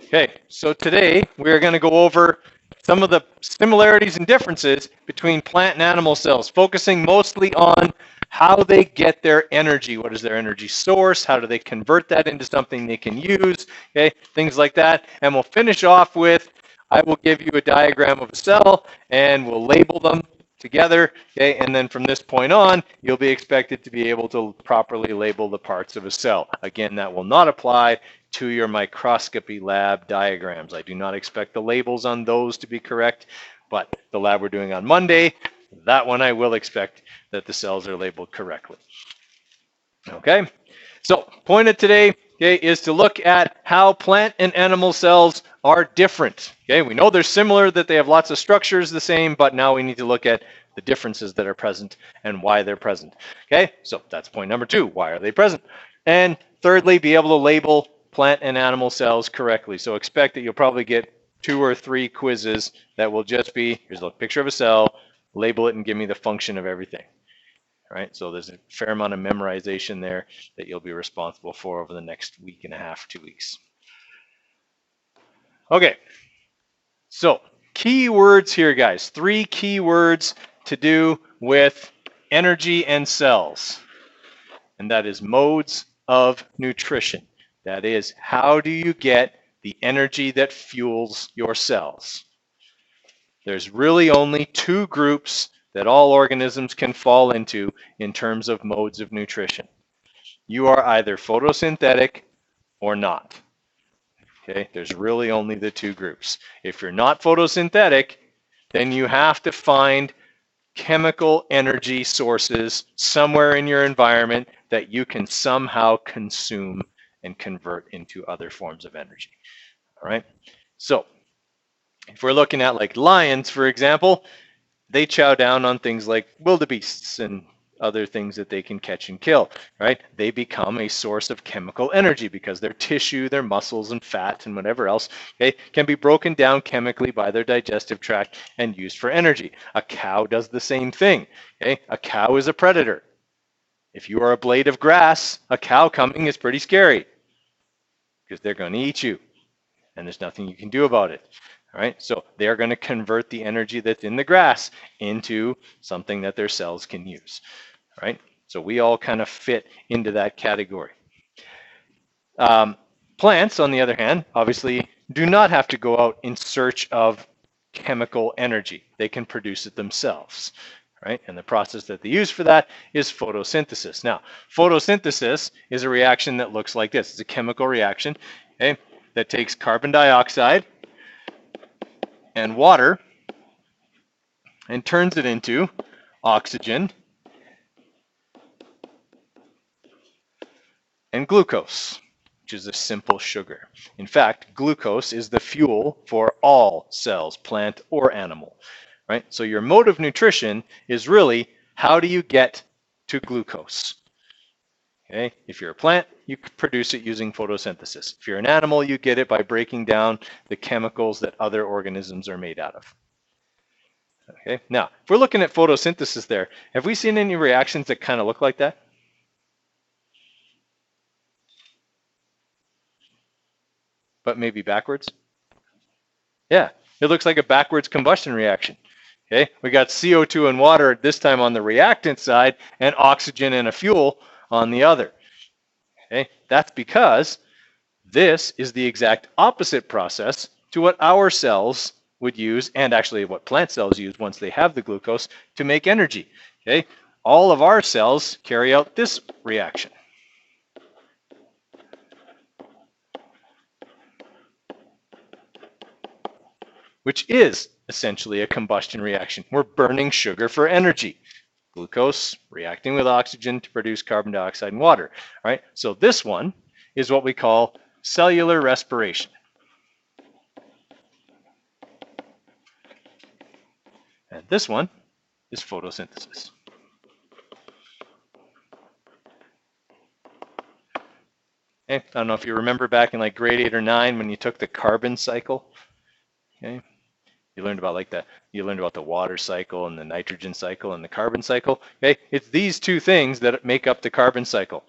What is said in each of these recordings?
Okay, so today we're going to go over some of the similarities and differences between plant and animal cells, focusing mostly on how they get their energy. What is their energy source? How do they convert that into something they can use? Okay, things like that. And we'll finish off with, I will give you a diagram of a cell and we'll label them together. Okay, and then from this point on, you'll be expected to be able to properly label the parts of a cell. Again, that will not apply to your microscopy lab diagrams. I do not expect the labels on those to be correct, but the lab we're doing on Monday, that one I will expect that the cells are labeled correctly. Okay, so point of today, okay, is to look at how plant and animal cells are different. Okay, we know they're similar, that they have lots of structures the same, but now we need to look at the differences that are present and why they're present. Okay, so that's point number 2. Why are they present? And thirdly, be able to label plant and animal cells correctly. So expect that you'll probably get 2 or 3 quizzes that will just be, here's a picture of a cell, label it and give me the function of everything. All right, so there's a fair amount of memorization there that you'll be responsible for over the next week and a half, 2 weeks. Okay, so key words here, guys. 3 key words to do with energy and cells, and that is modes of nutrition. That is, how do you get the energy that fuels your cells? There's really only 2 groups that all organisms can fall into in terms of modes of nutrition. You are either photosynthetic or not. Okay, there's really only the 2 groups. If you're not photosynthetic, then you have to find chemical energy sources somewhere in your environment that you can somehow consume and convert into other forms of energy. All right, so if we're looking at like lions, for example, they chow down on things like wildebeests and other things that they can catch and kill, right? They become a source of chemical energy because their tissue, their muscles and fat and whatever else, okay, can be broken down chemically by their digestive tract and used for energy. A cow does the same thing, okay? A cow is a predator. If you are a blade of grass, a cow coming is pretty scary because they're going to eat you and there's nothing you can do about it. All right, so they're going to convert the energy that's in the grass into something that their cells can use. All right, so we all kind of fit into that category. Plants, on the other hand, obviously do not have to go out in search of chemical energy. They can produce it themselves. Right? And the process that they use for that is photosynthesis. Now, photosynthesis is a reaction that looks like this. It's a chemical reaction, okay, that takes carbon dioxide and water and turns it into oxygen and glucose, which is a simple sugar. In fact, glucose is the fuel for all cells, plant or animal. Right? So your mode of nutrition is really, how do you get to glucose? Okay? If you're a plant, you produce it using photosynthesis. If you're an animal, you get it by breaking down the chemicals that other organisms are made out of. Okay? Now, if we're looking at photosynthesis there, have we seen any reactions that kind of look like that? But maybe backwards? Yeah, it looks like a backwards combustion reaction. Okay, we got CO2 and water this time on the reactant side and oxygen and a fuel on the other. Okay, that's because this is the exact opposite process to what our cells would use, and actually what plant cells use once they have the glucose, to make energy. Okay, all of our cells carry out this reaction. Which is essentially a combustion reaction. We're burning sugar for energy. Glucose reacting with oxygen to produce carbon dioxide and water. All right, so this one is what we call cellular respiration. And this one is photosynthesis. Okay, I don't know if you remember back in like grade 8 or 9 when you took the carbon cycle. Okay, you learned about the water cycle and the nitrogen cycle and the carbon cycle. Okay, it's these 2 things that make up the carbon cycle.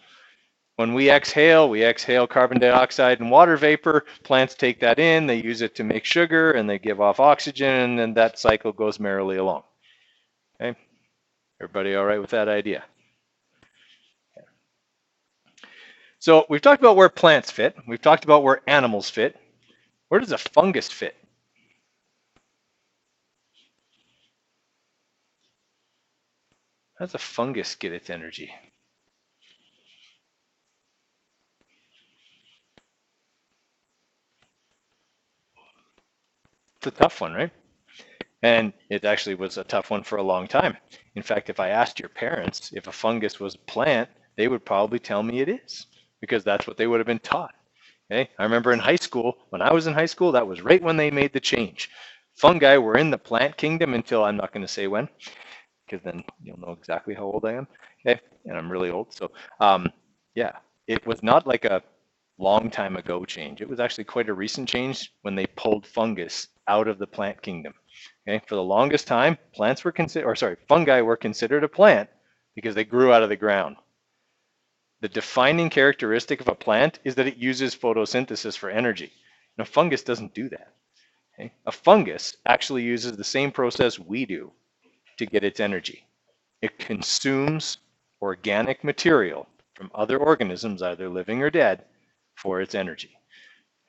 When we exhale carbon dioxide and water vapor. Plants take that in, they use it to make sugar, and they give off oxygen, and then that cycle goes merrily along. Okay, everybody all right with that idea? So we've talked about where plants fit. We've talked about where animals fit. Where does a fungus fit? How does a fungus get its energy? It's a tough one, right? And it actually was a tough one for a long time. In fact, if I asked your parents if a fungus was a plant, they would probably tell me it is, because that's what they would have been taught. Okay? I remember in high school, when I was in high school, that was right when they made the change. Fungi were in the plant kingdom until, I'm not going to say when, because then you'll know exactly how old I am. Okay, and I'm really old. So yeah, it was not like a long time ago change. It was actually quite a recent change when they pulled fungus out of the plant kingdom. Okay, for the longest time, fungi were considered a plant because they grew out of the ground. The defining characteristic of a plant is that it uses photosynthesis for energy. And a fungus doesn't do that. Okay? A fungus actually uses the same process we do to get its energy. It consumes organic material from other organisms, either living or dead, for its energy.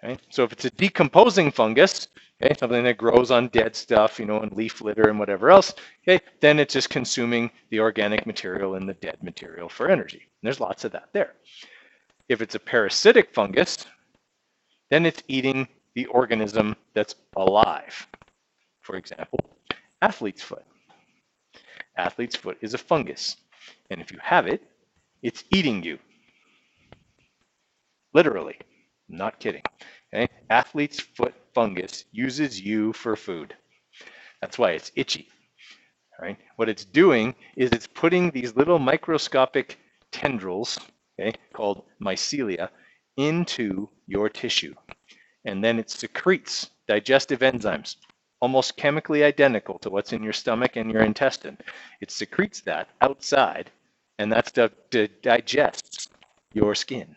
Okay? So if it's a decomposing fungus, okay, something that grows on dead stuff, and leaf litter and whatever else, okay, then it's just consuming the organic material and the dead material for energy. And there's lots of that there. If it's a parasitic fungus, then it's eating the organism that's alive. For example, athlete's foot. Athlete's foot is a fungus. And if you have it, it's eating you. Literally. I'm not kidding. Okay? Athlete's foot fungus uses you for food. That's why it's itchy. All right? What it's doing is it's putting these little microscopic tendrils, okay, called mycelia, into your tissue. And then it secretes digestive enzymes, almost chemically identical to what's in your stomach and your intestine. It secretes that outside, and that stuff digests your skin.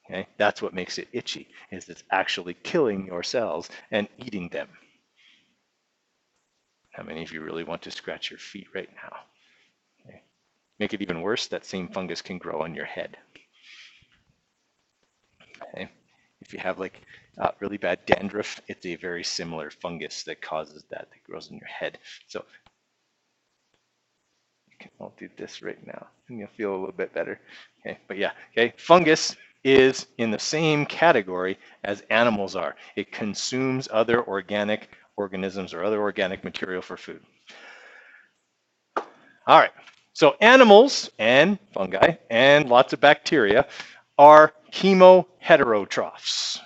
Okay? That's what makes it itchy, is it's actually killing your cells and eating them. How many of you really want to scratch your feet right now? Okay. Make it even worse, that same fungus can grow on your head. Okay. If you have like really bad dandruff, it's a very similar fungus that causes that grows in your head. So I'll do this right now and you'll feel a little bit better. Okay, but yeah, okay, fungus is in the same category as animals are. It consumes other organic organisms or other organic material for food. All right, so animals and fungi and lots of bacteria are chemoheterotrophs.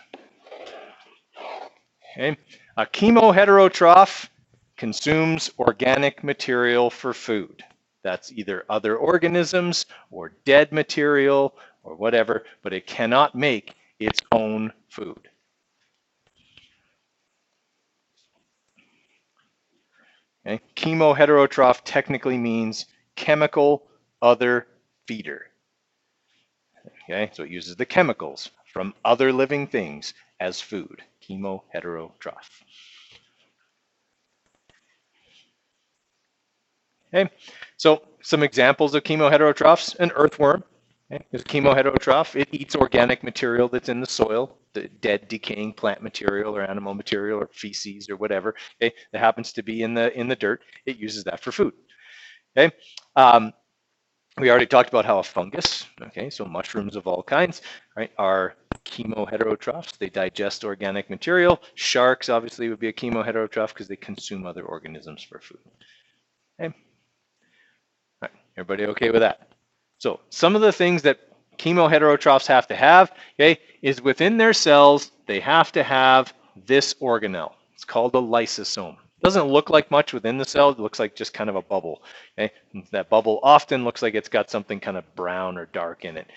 Okay, a chemoheterotroph consumes organic material for food. That's either other organisms or dead material or whatever, but it cannot make its own food. Okay? Chemoheterotroph technically means chemical other feeder. Okay, so it uses the chemicals from other living things as food. Chemoheterotroph. Okay, so some examples of chemoheterotrophs: an earthworm. Okay, is a chemoheterotroph. It eats organic material that's in the soil, the dead, decaying plant material or animal material or feces or whatever. Okay, that happens to be in the dirt. It uses that for food. Okay, we already talked about how a fungus, okay, so mushrooms of all kinds, right, are chemoheterotrophs. They digest organic material. Sharks obviously would be a chemoheterotroph because they consume other organisms for food. Okay. All right. Everybody okay with that? So some of the things that chemoheterotrophs have to have, okay, is within their cells, they have to have this organelle. It's called a lysosome. It doesn't look like much within the cell. It looks like just kind of a bubble. Okay? That bubble often looks like it's got something kind of brown or dark in it.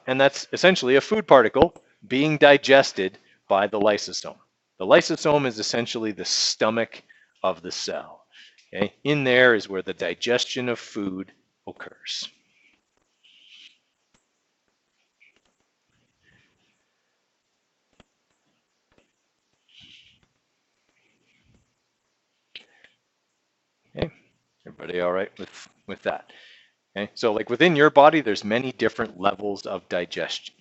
And that's essentially a food particle being digested by the lysosome. The lysosome is essentially the stomach of the cell. Okay? In there is where the digestion of food occurs. they all right with that? Okay, so like within your body, there's many different levels of digestion.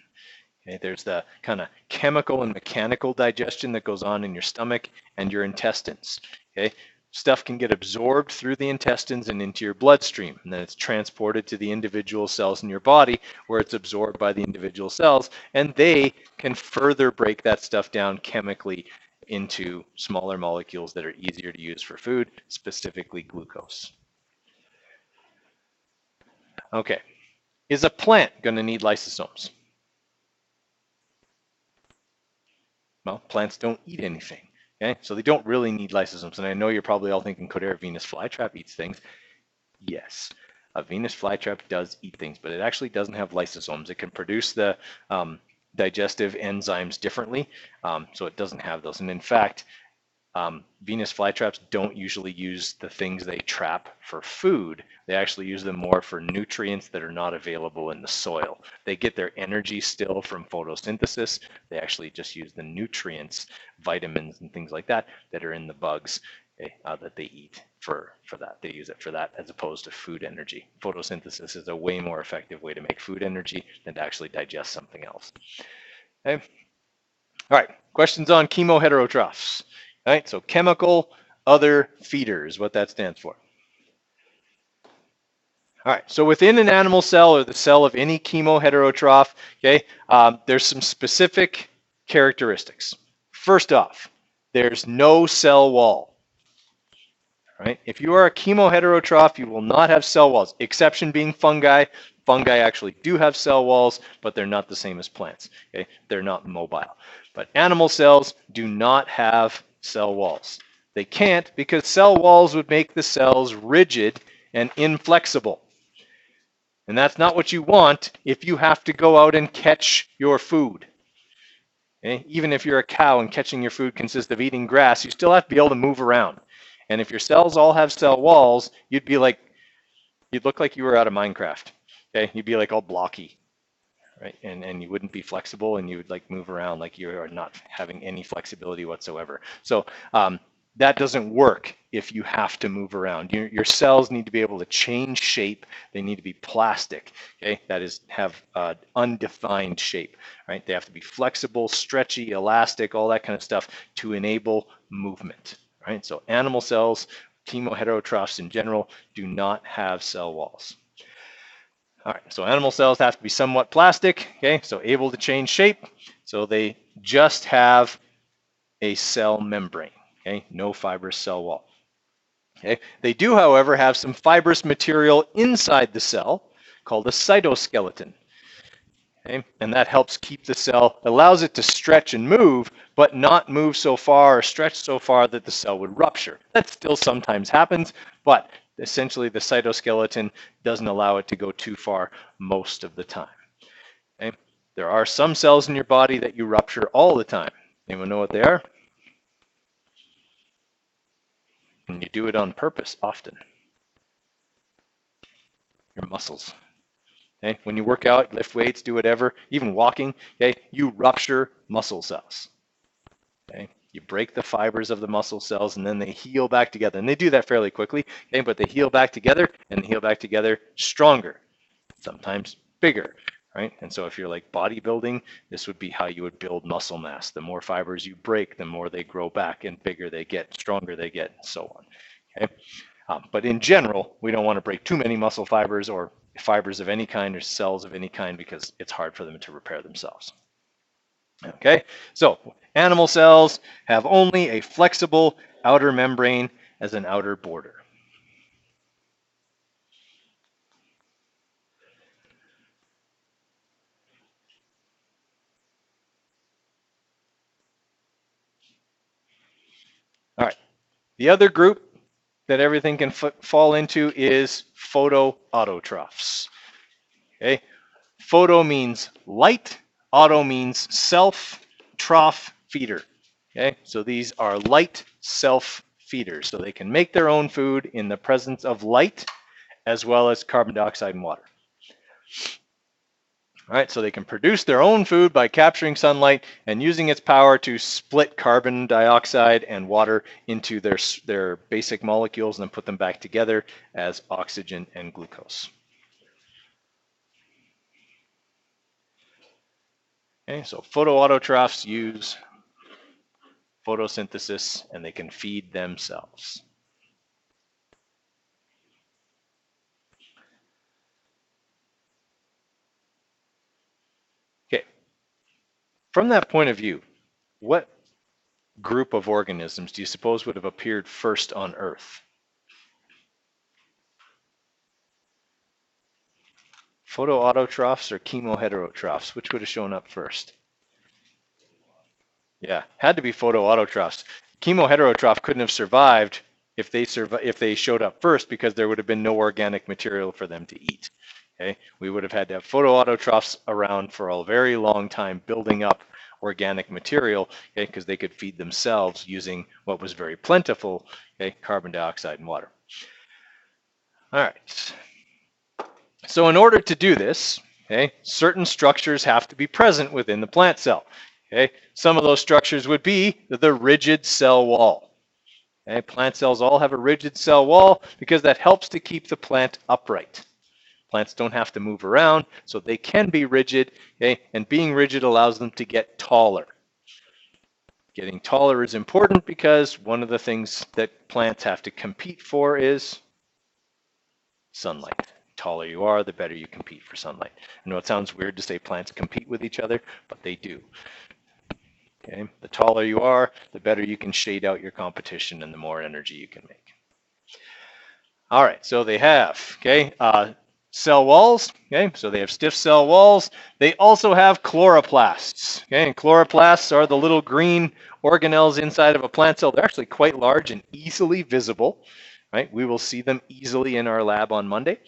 Okay, there's the kind of chemical and mechanical digestion that goes on in your stomach and your intestines. Okay, stuff can get absorbed through the intestines and into your bloodstream, and then it's transported to the individual cells in your body where it's absorbed by the individual cells, and they can further break that stuff down chemically into smaller molecules that are easier to use for food, specifically glucose. Okay, is a plant going to need lysosomes? Well, plants don't eat anything. Okay, so they don't really need lysosomes. And I know you're probably all thinking Codera Venus flytrap eats things. Yes, a Venus flytrap does eat things, but it actually doesn't have lysosomes. It can produce the digestive enzymes differently, so it doesn't have those. And in fact, Venus flytraps don't usually use the things they trap for food. They actually use them more for nutrients that are not available in the soil. They get their energy still from photosynthesis. They actually just use the nutrients, vitamins and things like that that are in the bugs, okay, that they eat for that. They use it for that as opposed to food energy. Photosynthesis is a way more effective way to make food energy than to actually digest something else. Okay. All right, questions on chemo heterotrophs. All right, so chemical other feeders, what that stands for. All right, so within an animal cell or the cell of any chemo heterotroph, okay, there's some specific characteristics. First off, there's no cell wall. Right? If you are a chemo heterotroph, you will not have cell walls. Exception being fungi. Fungi actually do have cell walls, but they're not the same as plants. Okay? They're not mobile. But animal cells do not have cell walls. They can't because cell walls would make the cells rigid and inflexible. And that's not what you want if you have to go out and catch your food. Okay? Even if you're a cow and catching your food consists of eating grass, you still have to be able to move around. And if your cells all have cell walls, you'd look like you were out of Minecraft. Okay, you'd be like all blocky, right? And you wouldn't be flexible, and you would like move around like you are not having any flexibility whatsoever. So that doesn't work if you have to move around. Your cells need to be able to change shape. They need to be plastic. Okay, that is have undefined shape. Right? They have to be flexible, stretchy, elastic, all that kind of stuff to enable movement. Right? So animal cells, chemo heterotrophs in general, do not have cell walls. All right, so animal cells have to be somewhat plastic, okay, so able to change shape. So they just have a cell membrane, okay, no fibrous cell wall. Okay, they do, however, have some fibrous material inside the cell called a cytoskeleton. Okay, and that helps keep the cell, allows it to stretch and move, but not move so far or stretch so far that the cell would rupture. That still sometimes happens, but essentially the cytoskeleton doesn't allow it to go too far most of the time. Okay? There are some cells in your body that you rupture all the time. Anyone know what they are? And you do it on purpose often. Your muscles. Okay? When you work out, lift weights, do whatever, even walking, okay, you rupture muscle cells. Okay? You break the fibers of the muscle cells and then they heal back together. And they do that fairly quickly, okay? But they heal back together and they heal back together stronger, sometimes bigger, right? And so if you're like bodybuilding, this would be how you would build muscle mass. The more fibers you break, the more they grow back and bigger they get, stronger they get, and so on. Okay? But in general, we don't want to break too many muscle fibers or fibers of any kind or cells of any kind because it's hard for them to repair themselves. Okay, so animal cells have only a flexible outer membrane as an outer border. All right, the other group that everything can fall into is photoautotrophs. Okay, photo means light, auto means self, troph, feeder. Okay, so these are light self feeders, so they can make their own food in the presence of light as well as carbon dioxide and water. All right, so they can produce their own food by capturing sunlight and using its power to split carbon dioxide and water into their basic molecules and then put them back together as oxygen and glucose. Okay, so photoautotrophs use photosynthesis and they can feed themselves. Okay, from that point of view, what group of organisms do you suppose would have appeared first on Earth? Photoautotrophs or chemoheterotrophs? Which would have shown up first? Yeah, had to be photoautotrophs. Chemoheterotroph couldn't have survived if they showed up first because there would have been no organic material for them to eat. Okay, we would have had to have photoautotrophs around for a very long time building up organic material, okay, because they could feed themselves using what was very plentiful, okay, carbon dioxide and water. All right. So in order to do this, okay, certain structures have to be present within the plant cell. Okay, some of those structures would be the rigid cell wall. Okay, plant cells all have a rigid cell wall because that helps to keep the plant upright. Plants don't have to move around, so they can be rigid, okay, and being rigid allows them to get taller. Getting taller is important because one of the things that plants have to compete for is sunlight. The taller you are, the better you compete for sunlight. I know it sounds weird to say plants compete with each other, but they do. Okay, the taller you are, the better you can shade out your competition and the more energy you can make. All right, so they have, okay, cell walls, okay, so they have stiff cell walls. They also have chloroplasts, okay, and chloroplasts are the little green organelles inside of a plant cell. They're actually quite large and easily visible, right? We will see them easily in our lab on Monday.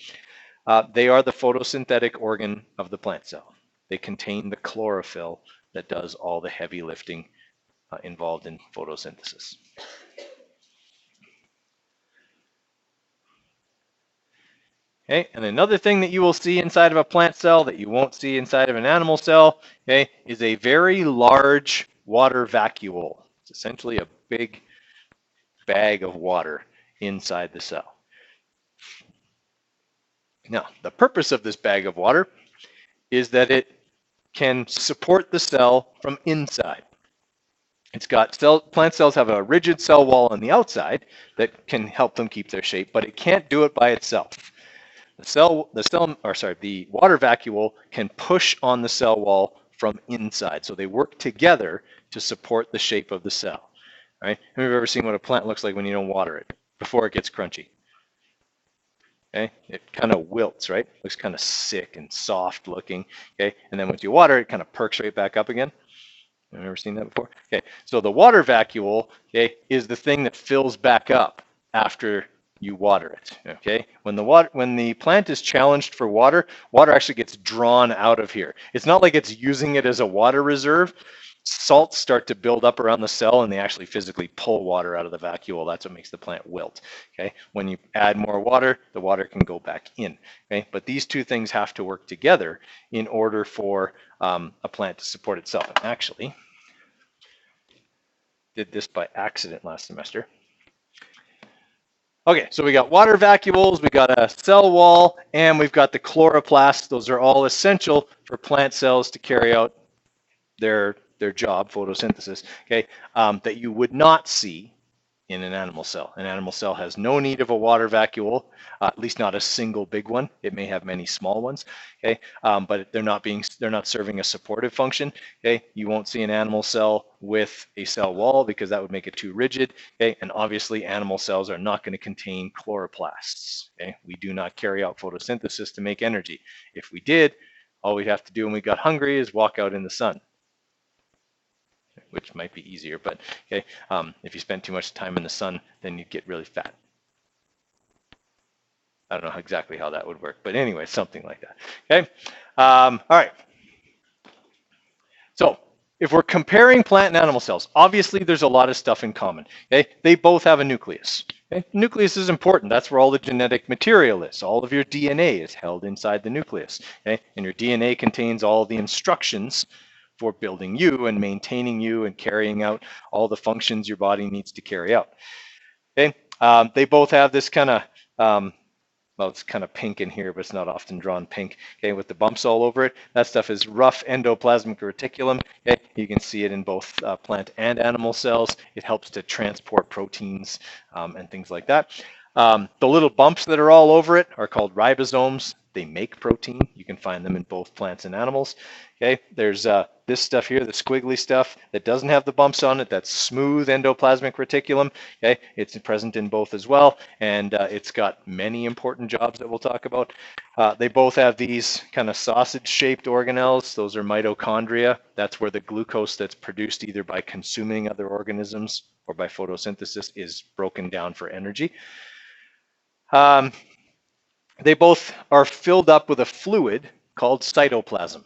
They are the photosynthetic organ of the plant cell. They contain the chlorophyll that does all the heavy lifting involved in photosynthesis. Okay, and another thing that you will see inside of a plant cell that you won't see inside of an animal cell, okay, is a very large water vacuole. It's essentially a big bag of water inside the cell. Now, the purpose of this bag of water is that it can support the cell from inside. It's got plant cells have a rigid cell wall on the outside that can help them keep their shape, but it can't do it by itself. The water vacuole can push on the cell wall from inside. So they work together to support the shape of the cell. Right? Have you ever seen what a plant looks like when you don't water it before it gets crunchy? Okay, it kind of wilts, right? Looks kind of sick and soft looking. Okay, and then once you water it, kind of perks right back up again. Have you ever seen that before? Okay, so the water vacuole, okay, is the thing that fills back up after you water it. Okay, when the plant is challenged for water, water actually gets drawn out of here. It's not like it's using it as a water reserve. Salts start to build up around the cell and they actually physically pull water out of the vacuole. That's what makes the plant wilt. Okay, when you add more water, the water can go back in. Okay, but these two things have to work together in order for a plant to support itself. And actually, did this by accident last semester. Okay, so we got water vacuoles, we got a cell wall, and we've got the chloroplasts. Those are all essential for plant cells to carry out their job, photosynthesis, okay, that you would not see in an animal cell. An animal cell has no need of a water vacuole, at least not a single big one. It may have many small ones, okay, but they're not serving a supportive function. Okay, you won't see an animal cell with a cell wall because that would make it too rigid. Okay, and obviously animal cells are not going to contain chloroplasts. Okay, we do not carry out photosynthesis to make energy. If we did, all we'd have to do when we got hungry is walk out in the sun, which might be easier, but okay, if you spend too much time in the sun, then you get really fat. I don't know exactly how that would work, but anyway, something like that. Okay, all right. So if we're comparing plant and animal cells, obviously there's a lot of stuff in common. Okay, they both have a nucleus. Okay? Nucleus is important. That's where all the genetic material is. All of your DNA is held inside the nucleus. Okay? And your DNA contains all the instructions for building you and maintaining you and carrying out all the functions your body needs to carry out. Okay? They both have this kind of well, it's kind of pink in here, but it's not often drawn pink, okay, with the bumps all over it. That stuff is rough endoplasmic reticulum. Okay? You can see it in both plant and animal cells. It helps to transport proteins and things like that. The little bumps that are all over it are called ribosomes. They make protein. You can find them in both plants and animals. Okay, there's this stuff here, the squiggly stuff that doesn't have the bumps on it. That's smooth endoplasmic reticulum. Okay, it's present in both as well, and it's got many important jobs that we'll talk about. They both have these kind of sausage-shaped organelles. Those are mitochondria. That's where the glucose that's produced either by consuming other organisms or by photosynthesis is broken down for energy. They both are filled up with a fluid called cytoplasm.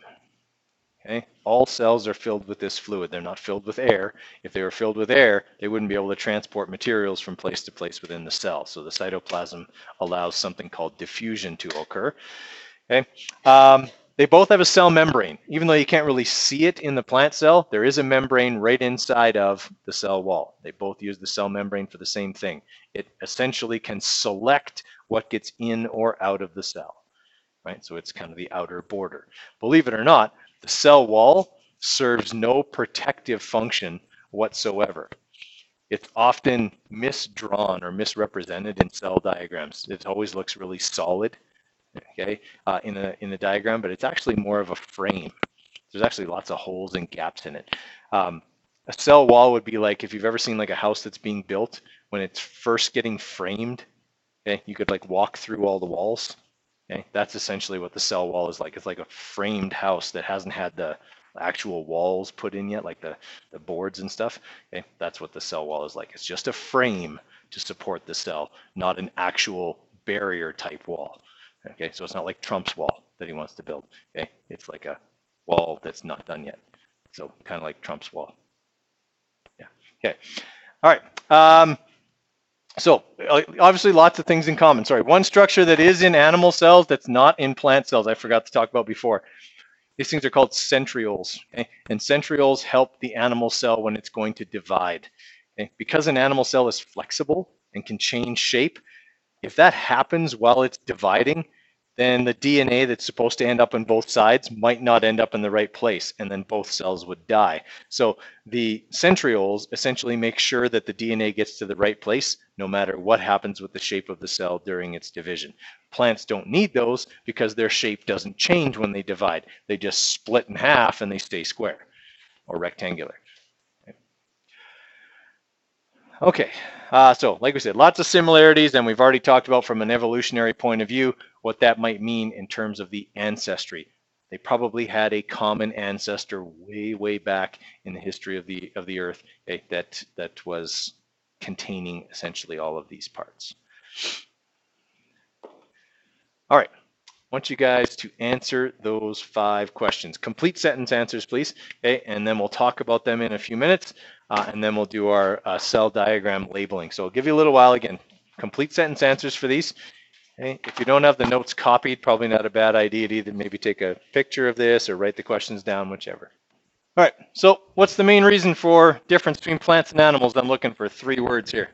Okay? All cells are filled with this fluid. They're not filled with air. If they were filled with air, they wouldn't be able to transport materials from place to place within the cell. So the cytoplasm allows something called diffusion to occur. Okay? They both have a cell membrane. Even though you can't really see it in the plant cell, there is a membrane right inside of the cell wall. They both use the cell membrane for the same thing. It essentially can select what gets in or out of the cell, right? So it's kind of the outer border. Believe it or not, the cell wall serves no protective function whatsoever. It's often misdrawn or misrepresented in cell diagrams. It always looks really solid, okay, in a diagram, but it's actually more of a frame. There's actually lots of holes and gaps in it. A cell wall would be like if you've ever seen like a house that's being built when it's first getting framed. Okay, you could like walk through all the walls. Okay, that's essentially what the cell wall is like. It's like a framed house that hasn't had the actual walls put in yet, like the boards and stuff. Okay, that's what the cell wall is like. It's just a frame to support the cell, not an actual barrier type wall. Okay, so it's not like Trump's wall that he wants to build. Okay, it's like a wall that's not done yet. So kind of like Trump's wall. Yeah. Okay. All right. So obviously lots of things in common. Sorry, one structure that is in animal cells that's not in plant cells I forgot to talk about before. These things are called centrioles, okay? And centrioles help the animal cell when it's going to divide. Okay? Because an animal cell is flexible and can change shape, if that happens while it's dividing, then the DNA that's supposed to end up on both sides might not end up in the right place, and then both cells would die. So the centrioles essentially make sure that the DNA gets to the right place no matter what happens with the shape of the cell during its division. Plants don't need those because their shape doesn't change when they divide. They just split in half and they stay square or rectangular. Okay, so like we said, lots of similarities, and we've already talked about from an evolutionary point of view what that might mean in terms of the ancestry. They probably had a common ancestor way back in the history of the Earth, okay, that was containing essentially all of these parts. All right, I want you guys to answer those 5 questions. Complete sentence answers, please, okay, and then we'll talk about them in a few minutes. And then we'll do our cell diagram labeling. So I'll give you a little while again. Complete sentence answers for these. Okay? If you don't have the notes copied, probably not a bad idea to either maybe take a picture of this or write the questions down, whichever. All right, so what's the main reason for difference between plants and animals? I'm looking for 3 words here.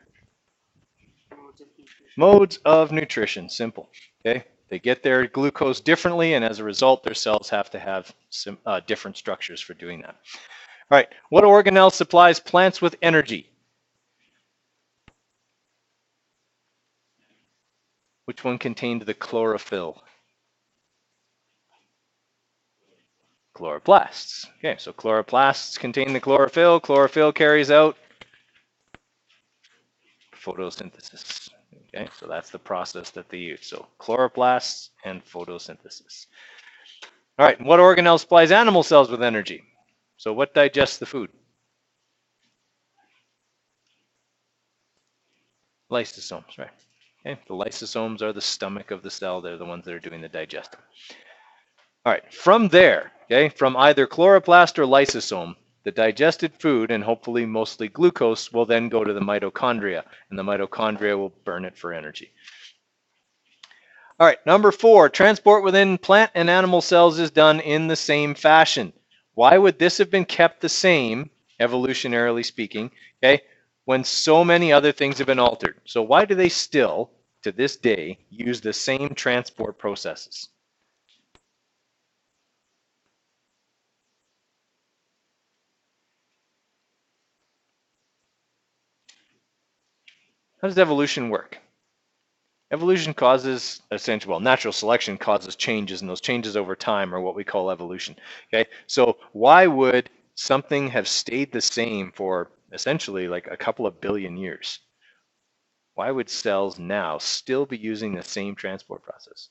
Modes of nutrition, simple. Okay, they get their glucose differently, and as a result, their cells have to have some different structures for doing that. All right, what organelle supplies plants with energy? Which one contained the chlorophyll? Chloroplasts. Okay, so chloroplasts contain the chlorophyll. Chlorophyll carries out photosynthesis. Okay, so that's the process that they use. So chloroplasts and photosynthesis. All right, what organelle supplies animal cells with energy? So what digests the food? Lysosomes, right? Okay, the lysosomes are the stomach of the cell. They're the ones that are doing the digesting. All right, from there, okay, from either chloroplast or lysosome, the digested food, and hopefully mostly glucose, will then go to the mitochondria, and the mitochondria will burn it for energy. All right, number 4, transport within plant and animal cells is done in the same fashion. Why would this have been kept the same, evolutionarily speaking, okay, when so many other things have been altered? So why do they still, to this day, use the same transport processes? How does evolution work? Evolution causes, essentially, well, natural selection causes changes, and those changes over time are what we call evolution. Okay, so why would something have stayed the same for essentially like a couple of billion years? Why would cells now still be using the same transport process?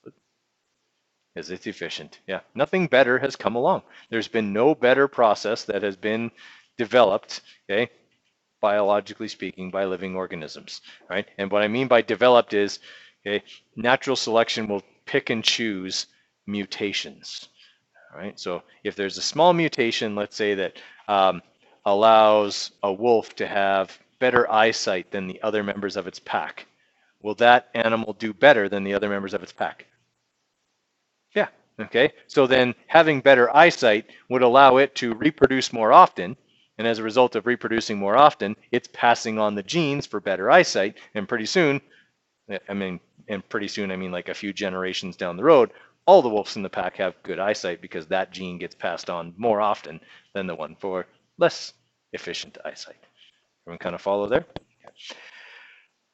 Because it's efficient. Yeah, nothing better has come along. There's been no better process that has been developed, okay, biologically speaking, by living organisms, right? And what I mean by developed is, okay, natural selection will pick and choose mutations, right? So if there's a small mutation, let's say that allows a wolf to have better eyesight than the other members of its pack, will that animal do better than the other members of its pack? Yeah, okay. So then having better eyesight would allow it to reproduce more often, and as a result of reproducing more often, it's passing on the genes for better eyesight, and pretty soon, I mean like a few generations down the road, all the wolves in the pack have good eyesight because that gene gets passed on more often than the one for less efficient eyesight. Everyone kind of follow there?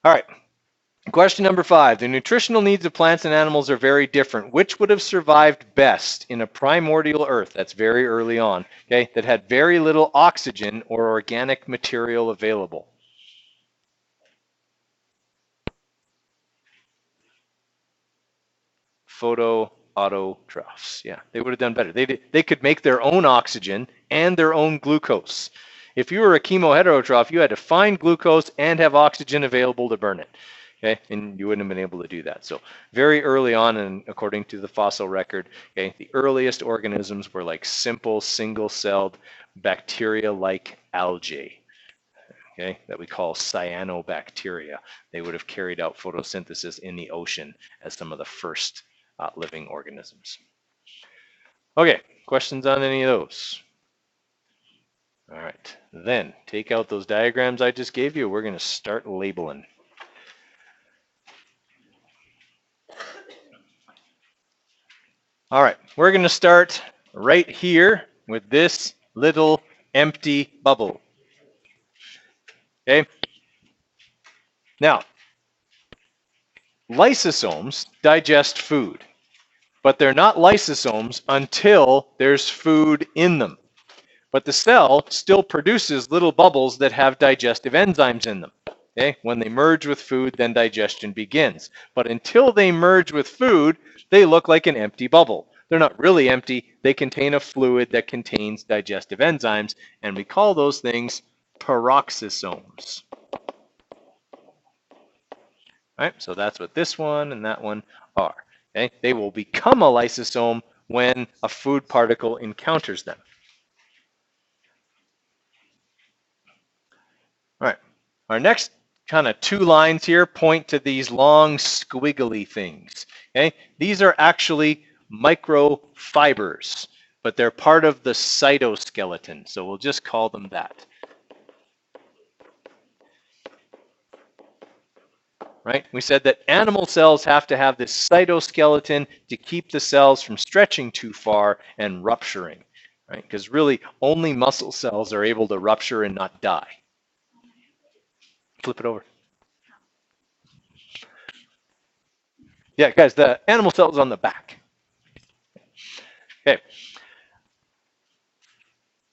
All right. Question number 5. The nutritional needs of plants and animals are very different. Which would have survived best in a primordial earth, that's very early on, okay, that had very little oxygen or organic material available? Photoautotrophs. Yeah, they would have done better. They could make their own oxygen and their own glucose. If you were a chemo heterotroph, you had to find glucose and have oxygen available to burn it. Okay, and you wouldn't have been able to do that. So very early on, and according to the fossil record, okay, the earliest organisms were like simple single-celled bacteria-like algae, okay, that we call cyanobacteria. They would have carried out photosynthesis in the ocean as some of the first living organisms. Okay, questions on any of those? All right, then take out those diagrams I just gave you. We're going to start labeling. All right, we're going to start right here with this little empty bubble. Okay. Now, lysosomes digest food, but they're not lysosomes until there's food in them. But the cell still produces little bubbles that have digestive enzymes in them. Okay? When they merge with food, then digestion begins. But until they merge with food, they look like an empty bubble. They're not really empty. They contain a fluid that contains digestive enzymes, and we call those things peroxisomes. Right? So that's what this one and that one are. Okay? They will become a lysosome when a food particle encounters them. All right. Our next kind of 2 lines here point to these long squiggly things. Okay? These are actually microfibers, but they're part of the cytoskeleton, so we'll just call them that. Right? We said that animal cells have to have this cytoskeleton to keep the cells from stretching too far and rupturing. Right? Because really only muscle cells are able to rupture and not die. Flip it over. Yeah, guys, the animal cell is on the back. Okay.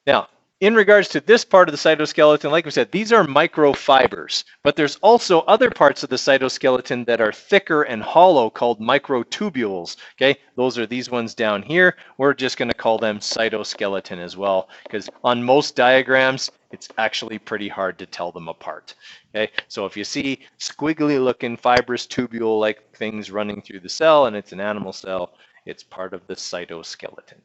Now, in regards to this part of the cytoskeleton, like we said, these are microfibers, but there's also other parts of the cytoskeleton that are thicker and hollow called microtubules, okay? Those are these ones down here. We're just gonna call them cytoskeleton as well, because on most diagrams, it's actually pretty hard to tell them apart, okay? So if you see squiggly looking fibrous tubule-like things running through the cell and it's an animal cell, it's part of the cytoskeleton.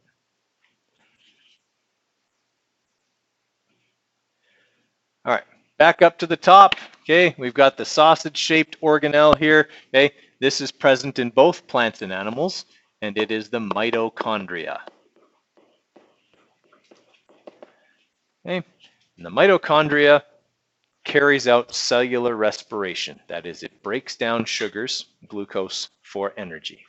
back up to the top, okay, we've got the sausage-shaped organelle here, okay. This is present in both plants and animals, and it is the mitochondria. Okay, and the mitochondria carries out cellular respiration. That is, it breaks down sugars, glucose, for energy.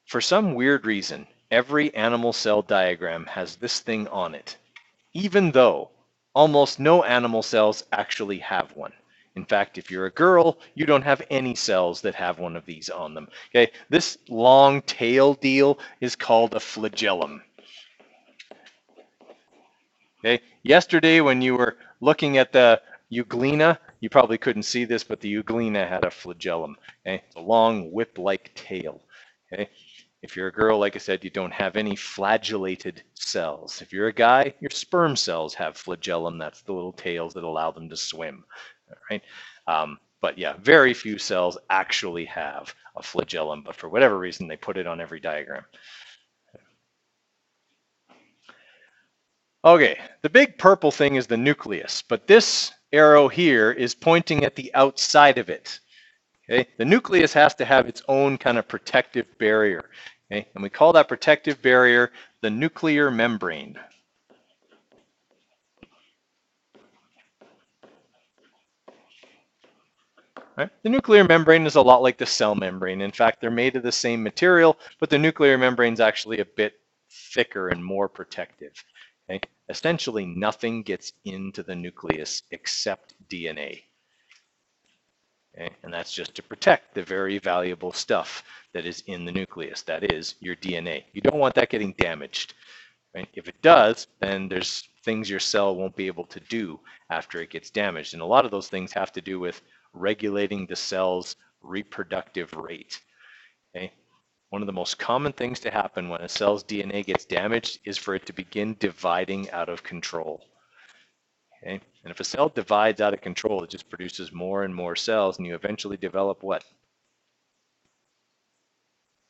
For some weird reason, every animal cell diagram has this thing on it, even though almost no animal cells actually have one. In fact, if you're a girl, you don't have any cells that have one of these on them. Okay, this long tail deal is called a flagellum. Okay, yesterday when you were looking at the euglena, you probably couldn't see this, but the euglena had a flagellum. Okay, it's a long whip-like tail. Okay, if you're a girl, like I said, you don't have any flagellated cells. If you're a guy, your sperm cells have flagellum. That's the little tails that allow them to swim. All right. But yeah, very few cells actually have a flagellum, but for whatever reason, they put it on every diagram. Okay, the big purple thing is the nucleus, but this arrow here is pointing at the outside of it. Okay, the nucleus has to have its own kind of protective barrier. Okay, and we call that protective barrier the nuclear membrane. Right? The nuclear membrane is a lot like the cell membrane. In fact, they're made of the same material, but the nuclear membrane is actually a bit thicker and more protective. Okay? Essentially, nothing gets into the nucleus except DNA. Okay? And that's just to protect the very valuable stuff that is in the nucleus, that is your DNA. You don't want that getting damaged. Right? If it does, then there's things your cell won't be able to do after it gets damaged. And a lot of those things have to do with regulating the cell's reproductive rate. Okay? One of the most common things to happen when a cell's DNA gets damaged is for it to begin dividing out of control. Okay? And if a cell divides out of control, it just produces more and more cells, and you eventually develop what?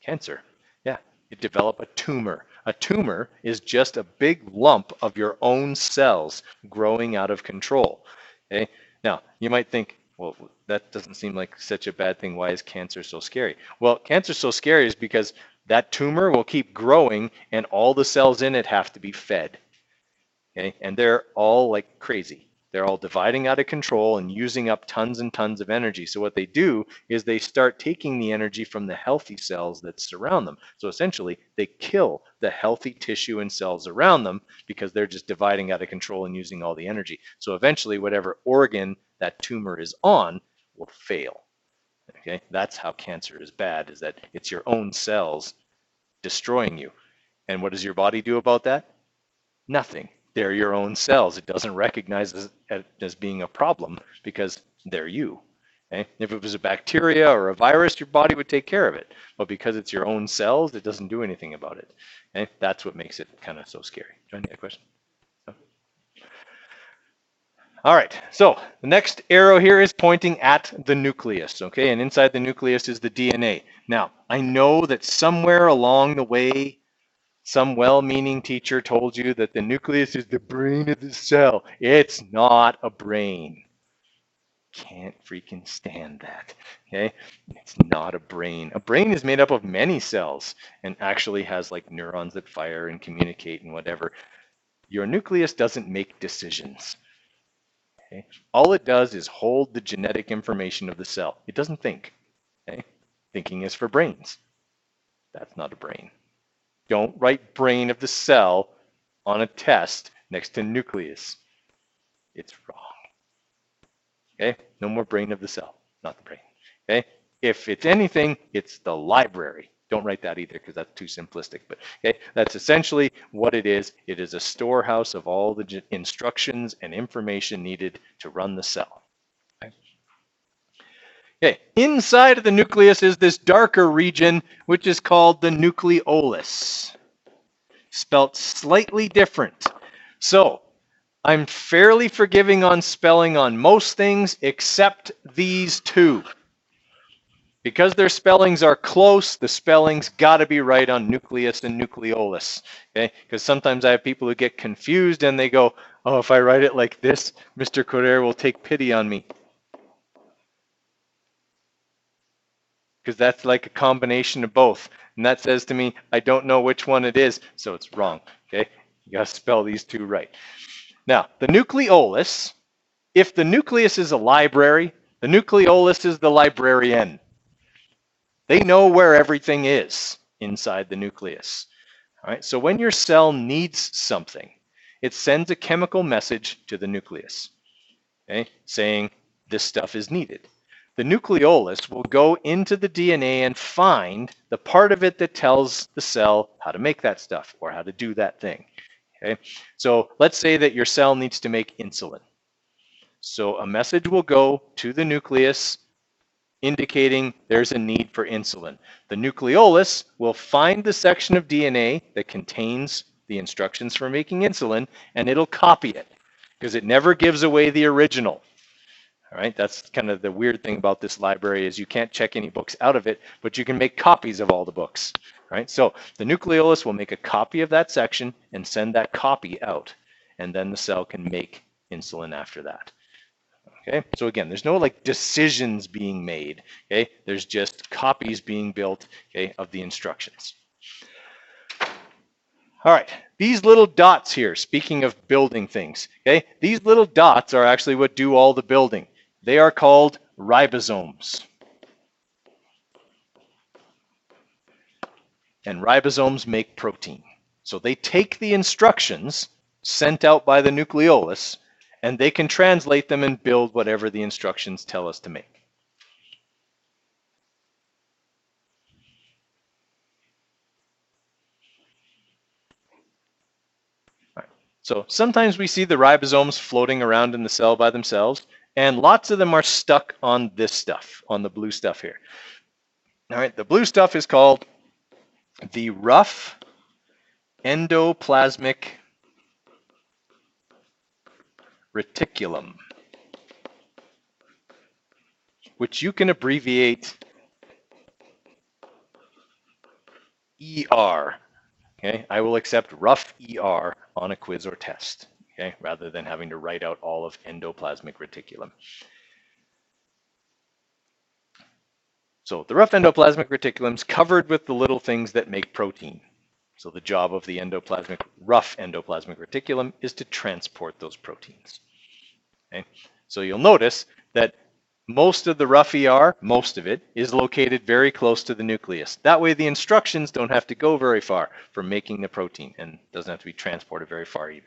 Cancer. Yeah, you develop a tumor. A tumor is just a big lump of your own cells growing out of control. Okay? Now, you might think, well, that doesn't seem like such a bad thing. Why is cancer so scary? Well, cancer is so scary is because that tumor will keep growing and all the cells in it have to be fed. Okay? And they're all like crazy. They're all dividing out of control and using up tons and tons of energy. So what they do is they start taking the energy from the healthy cells that surround them. So essentially, they kill the healthy tissue and cells around them because they're just dividing out of control and using all the energy. So eventually, whatever organ that tumor is on will fail. Okay, that's how cancer is bad, is that it's your own cells destroying you. And what does your body do about that? Nothing. They're your own cells. It doesn't recognize it as being a problem because they're you. Okay? If it was a bacteria or a virus, your body would take care of it. But because it's your own cells, it doesn't do anything about it. Okay? That's what makes it kind of so scary. Do you have a question? No? All right, so the next arrow here is pointing at the nucleus, okay? And inside the nucleus is the DNA. Now, I know that somewhere along the way, some well-meaning teacher told you that the nucleus is the brain of the cell. It's not a brain. Can't freaking stand that, okay? It's not a brain. A brain is made up of many cells and actually has like neurons that fire and communicate and whatever. Your nucleus doesn't make decisions. Okay? All it does is hold the genetic information of the cell. It doesn't think. Okay? Thinking is for brains. That's not a brain. Don't write brain of the cell on a test next to nucleus. It's wrong. Okay? No more brain of the cell, not the brain. Okay? If it's anything, it's the library. Don't write that either because that's too simplistic. But okay, that's essentially what it is. It is a storehouse of all the instructions and information needed to run the cell. Okay? Okay, inside of the nucleus is this darker region, which is called the nucleolus. Spelt slightly different. So, I'm fairly forgiving on spelling on most things except these two. Because their spellings are close, the spellings got to be right on nucleus and nucleolus. Okay, because sometimes I have people who get confused and they go, oh, if I write it like this, Mr. Coderre will take pity on me. Because that's like a combination of both. And that says to me, I don't know which one it is, so it's wrong. Okay, you got to spell these two right. Now, the nucleolus, if the nucleus is a library, the nucleolus is the librarian. They know where everything is inside the nucleus. All right, so when your cell needs something, it sends a chemical message to the nucleus, okay, saying this stuff is needed. The nucleolus will go into the DNA and find the part of it that tells the cell how to make that stuff or how to do that thing. Okay, so let's say that your cell needs to make insulin. So a message will go to the nucleus indicating there's a need for insulin. The nucleolus will find the section of DNA that contains the instructions for making insulin, and it'll copy it because it never gives away the original. All right, that's kind of the weird thing about this library is you can't check any books out of it, but you can make copies of all the books. Right, so the nucleolus will make a copy of that section and send that copy out, and then the cell can make insulin after that. Okay, so again, there's no like decisions being made. Okay, there's just copies being built, okay, of the instructions. All right, these little dots here, speaking of building things, okay, these little dots are actually what do all the building. They are called ribosomes. And ribosomes make protein. So they take the instructions sent out by the nucleolus and they can translate them and build whatever the instructions tell us to make. Right. So sometimes we see the ribosomes floating around in the cell by themselves, and lots of them are stuck on this stuff, on the blue stuff here. All right, the blue stuff is called the rough endoplasmic reticulum, which you can abbreviate ER. Okay, I will accept rough ER on a quiz or test, okay, rather than having to write out all of endoplasmic reticulum. So the rough endoplasmic reticulum is covered with the little things that make protein. So the job of the rough endoplasmic reticulum is to transport those proteins. Okay, so you'll notice that most of the rough ER, most of it, is located very close to the nucleus. That way the instructions don't have to go very far for making the protein and doesn't have to be transported very far either.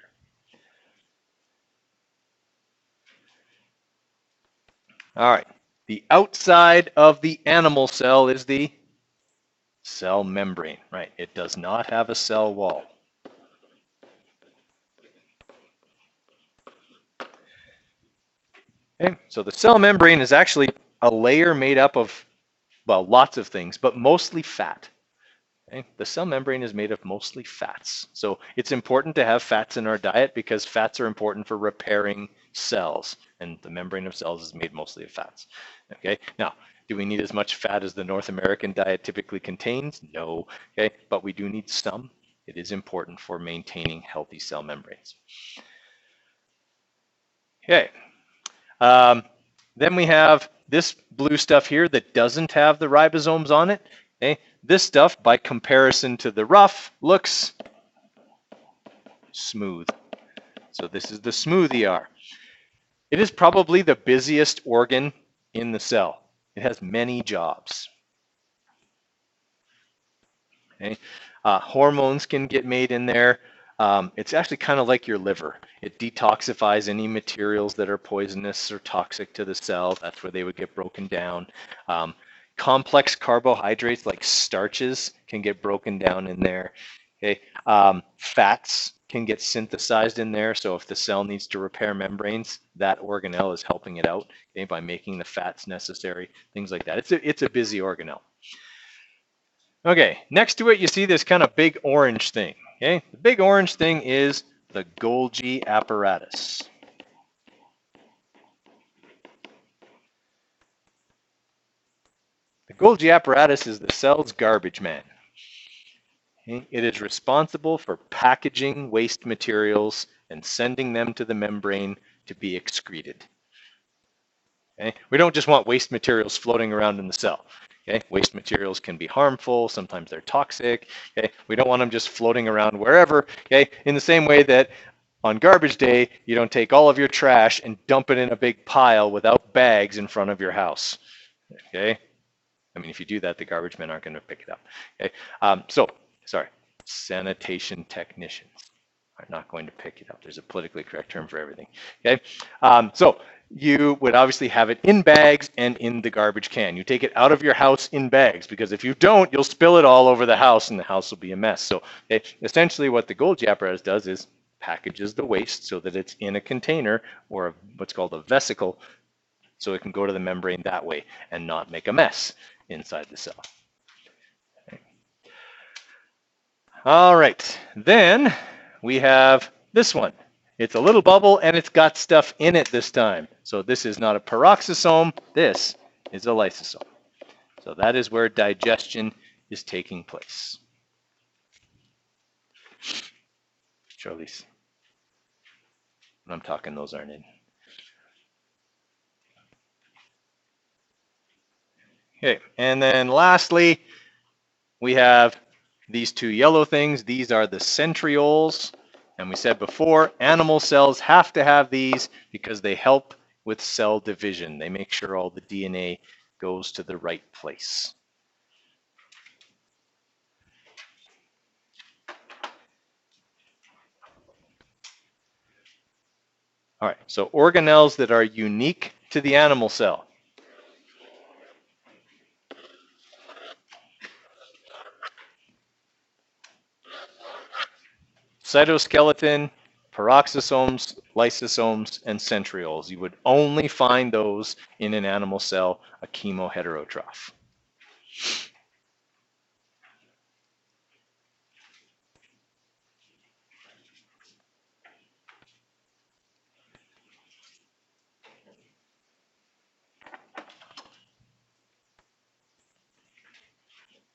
All right, the outside of the animal cell is the cell membrane, right? It does not have a cell wall. Okay, so the cell membrane is actually a layer made up of, well, lots of things, but mostly fat. Okay? The cell membrane is made of mostly fats. So it's important to have fats in our diet because fats are important for repairing cells, and the membrane of cells is made mostly of fats. Okay, now, do we need as much fat as the North American diet typically contains? No, okay, but we do need some. It is important for maintaining healthy cell membranes. Okay, then we have this blue stuff here that doesn't have the ribosomes on it. Okay, this stuff, by comparison to the rough, looks smooth. So this is the smooth ER. It is probably the busiest organ in the cell. It has many jobs. Okay, hormones can get made in there. It's actually kind of like your liver. It detoxifies any materials that are poisonous or toxic to the cell. That's where they would get broken down. Complex carbohydrates like starches can get broken down in there. Okay, fats can get synthesized in there. So if the cell needs to repair membranes, that organelle is helping it out, okay, by making the fats necessary, things like that. It's a busy organelle. Okay, next to it, you see this kind of big orange thing. Okay, the big orange thing is the Golgi apparatus. The The Golgi apparatus is the cell's garbage man. Okay? It is responsible for packaging waste materials and sending them to the membrane to be excreted. Okay? We don't just want waste materials floating around in the cell. Okay? Waste materials can be harmful, sometimes they're toxic. Okay? We don't want them just floating around wherever. Okay? In the same way that on garbage day, you don't take all of your trash and dump it in a big pile without bags in front of your house. Okay? I mean, if you do that, the garbage men aren't going to pick it up. Okay? Sanitation technicians are not going to pick it up. There's a politically correct term for everything. Okay? So you would obviously have it in bags and in the garbage can. You take it out of your house in bags, because if you don't, you'll spill it all over the house and the house will be a mess. So essentially what the Golgi apparatus does is packages the waste so that it's in a container or what's called a vesicle, so it can go to the membrane that way and not make a mess inside the cell. Okay. All right, then we have this one. It's a little bubble and it's got stuff in it this time. So this is not a peroxisome, this is a lysosome. So that is where digestion is taking place. Charlize, when I'm talking, those aren't in. Okay, and then lastly, we have these two yellow things. These are the centrioles. And we said before, animal cells have to have these because they help with cell division. They make sure all the DNA goes to the right place. All right, so organelles that are unique to the animal cell. Cytoskeleton, peroxisomes, lysosomes, and centrioles. You would only find those in an animal cell, a chemo heterotroph.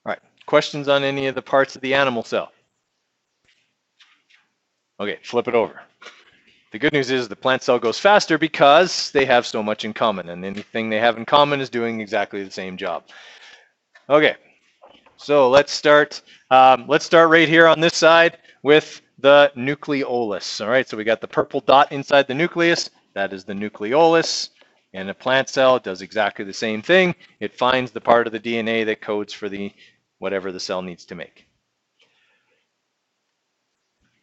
All right, questions on any of the parts of the animal cell? Okay, flip it over. The good news is the plant cell goes faster because they have so much in common, and anything they have in common is doing exactly the same job. Okay, so let's start right here on this side with the nucleolus. All right, so we got the purple dot inside the nucleus. That is the nucleolus. And a plant cell does exactly the same thing. It finds the part of the DNA that codes for the whatever the cell needs to make.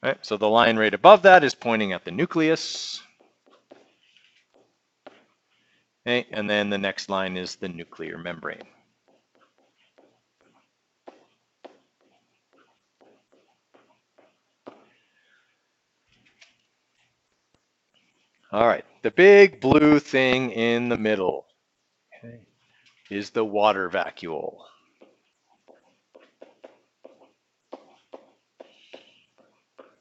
All right, so the line right above that is pointing at the nucleus. Okay, and then the next line is the nuclear membrane. All right, the big blue thing in the middle, okay, is the water vacuole.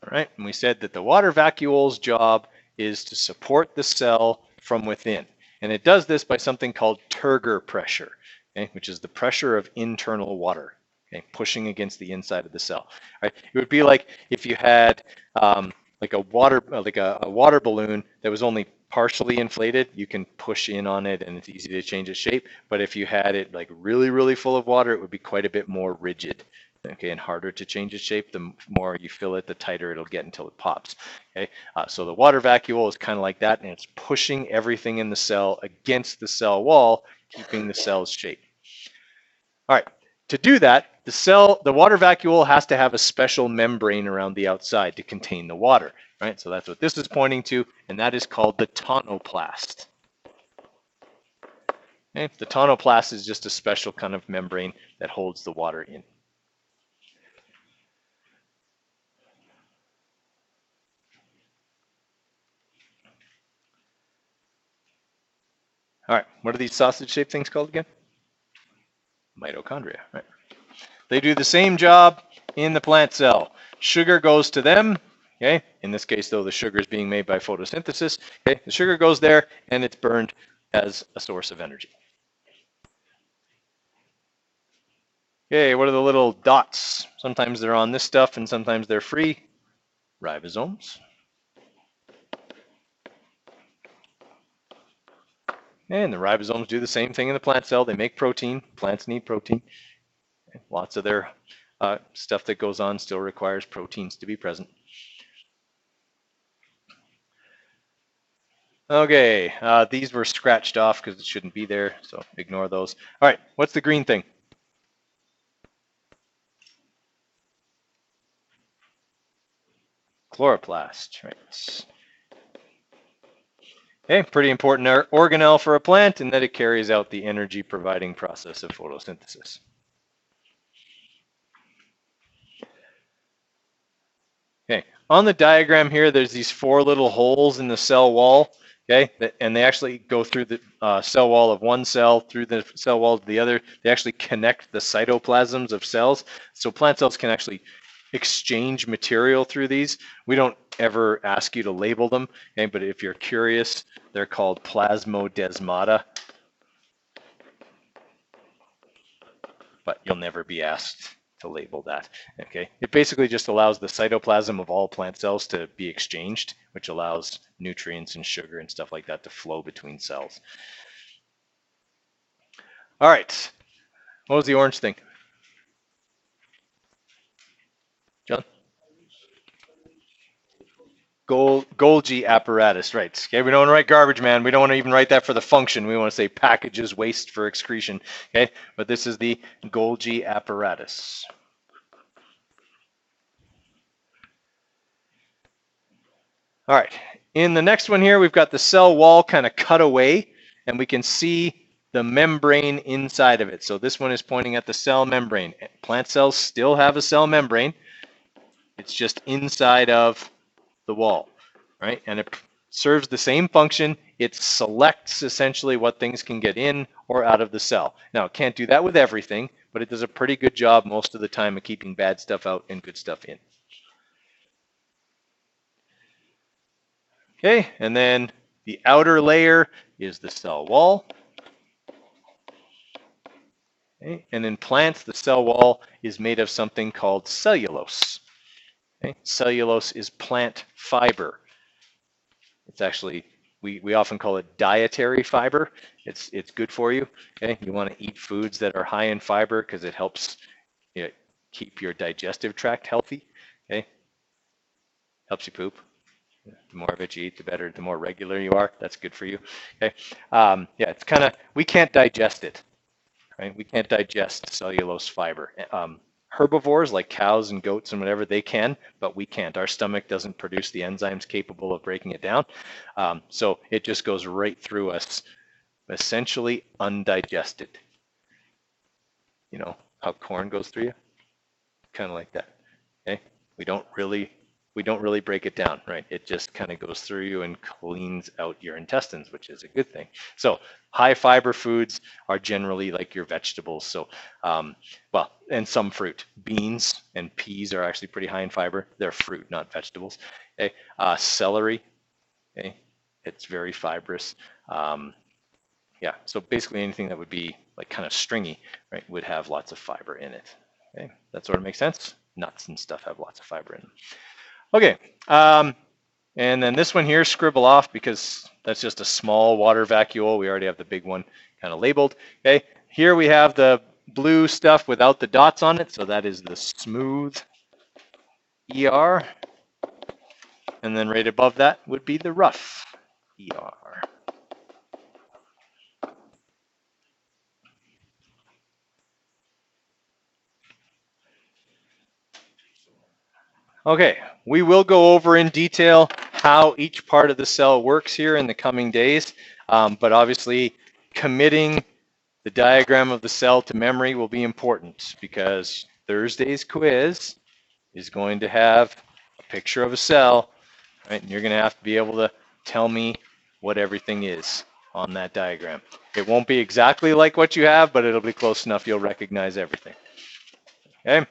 All right, and we said that the water vacuole's job is to support the cell from within. And it does this by something called turgor pressure, okay, which is the pressure of internal water, okay, pushing against the inside of the cell. All right, it would be like if you had like a water balloon that was only partially inflated. You can push in on it and it's easy to change its shape. But if you had it like really, really full of water, it would be quite a bit more rigid, okay, and harder to change its shape. The more you fill it, the tighter it'll get until it pops. Okay, so the water vacuole is kind of like that, and it's pushing everything in the cell against the cell wall, keeping the cell's shape. All right, to do that, the water vacuole has to have a special membrane around the outside to contain the water. Right, so that's what this is pointing to, and that is called the tonoplast. Okay, the tonoplast is just a special kind of membrane that holds the water in. All right, what are these sausage-shaped things called again? Mitochondria, right? They do the same job in the plant cell. Sugar goes to them, okay? In this case, though, the sugar is being made by photosynthesis. Okay, the sugar goes there and it's burned as a source of energy. Okay, what are the little dots? Sometimes they're on this stuff and sometimes they're free. Ribosomes. And the ribosomes do the same thing in the plant cell. They make protein. Plants need protein. Lots of their stuff that goes on still requires proteins to be present. Okay, these were scratched off because it shouldn't be there, so ignore those. All right, what's the green thing? Chloroplast, right. Okay, pretty important organelle for a plant in that it carries out the energy providing process of photosynthesis. Okay, on the diagram here, there's these 4 little holes in the cell wall, okay, and they actually go through the cell wall of one cell, through the cell wall to the other. They actually connect the cytoplasms of cells, so plant cells can actually exchange material through these. We don't ever ask you to label them, okay, but if you're curious, they're called plasmodesmata, but you'll never be asked to label that. Okay, it basically just allows the cytoplasm of all plant cells to be exchanged, which allows nutrients and sugar and stuff like that to flow between cells. All right, what was the orange thing? John? Golgi apparatus, right. Okay, we don't want to write garbage man. We don't want to even write that for the function. We want to say packages waste for excretion. Okay, but this is the Golgi apparatus. All right, in the next one here, we've got the cell wall kind of cut away, and we can see the membrane inside of it. So this one is pointing at the cell membrane. Plant cells still have a cell membrane. It's just inside of the wall, right? And it serves the same function. It selects essentially what things can get in or out of the cell. Now, it can't do that with everything, but it does a pretty good job most of the time of keeping bad stuff out and good stuff in. Okay, and then the outer layer is the cell wall. Okay, and in plants, the cell wall is made of something called cellulose. Okay, cellulose is plant fiber. It's actually, we often call it dietary fiber. It's good for you. Okay, you want to eat foods that are high in fiber because it helps keep your digestive tract healthy. Okay, helps you poop. The more of it you eat, the better. The more regular you are, that's good for you. Okay, yeah, it's kind of, we can't digest it, right? We can't digest cellulose fiber. Herbivores like cows and goats and whatever, they can, but we can't. Our stomach doesn't produce the enzymes capable of breaking it down. So it just goes right through us, essentially undigested. You know how corn goes through you? Kind of like that. Okay? We don't really break it down, right? It just kind of goes through you and cleans out your intestines, which is a good thing. So high fiber foods are generally like your vegetables. So, well, and some fruit. Beans and peas are actually pretty high in fiber. They're fruit, not vegetables. Okay? Celery, okay? It's very fibrous. Yeah, so basically anything that would be like kind of stringy, right, would have lots of fiber in it. Okay, that sort of makes sense. Nuts and stuff have lots of fiber in them. Okay, and then this one here, scribble off because that's just a small water vacuole. We already have the big one kind of labeled. Okay, here we have the blue stuff without the dots on it, so that is the smooth ER. And then right above that would be the rough ER. Okay, we will go over in detail how each part of the cell works here in the coming days, but obviously committing the diagram of the cell to memory will be important because Thursday's quiz is going to have a picture of a cell, right? And you're going to have to be able to tell me what everything is on that diagram. It won't be exactly like what you have, but it'll be close enough you'll recognize everything. Okay?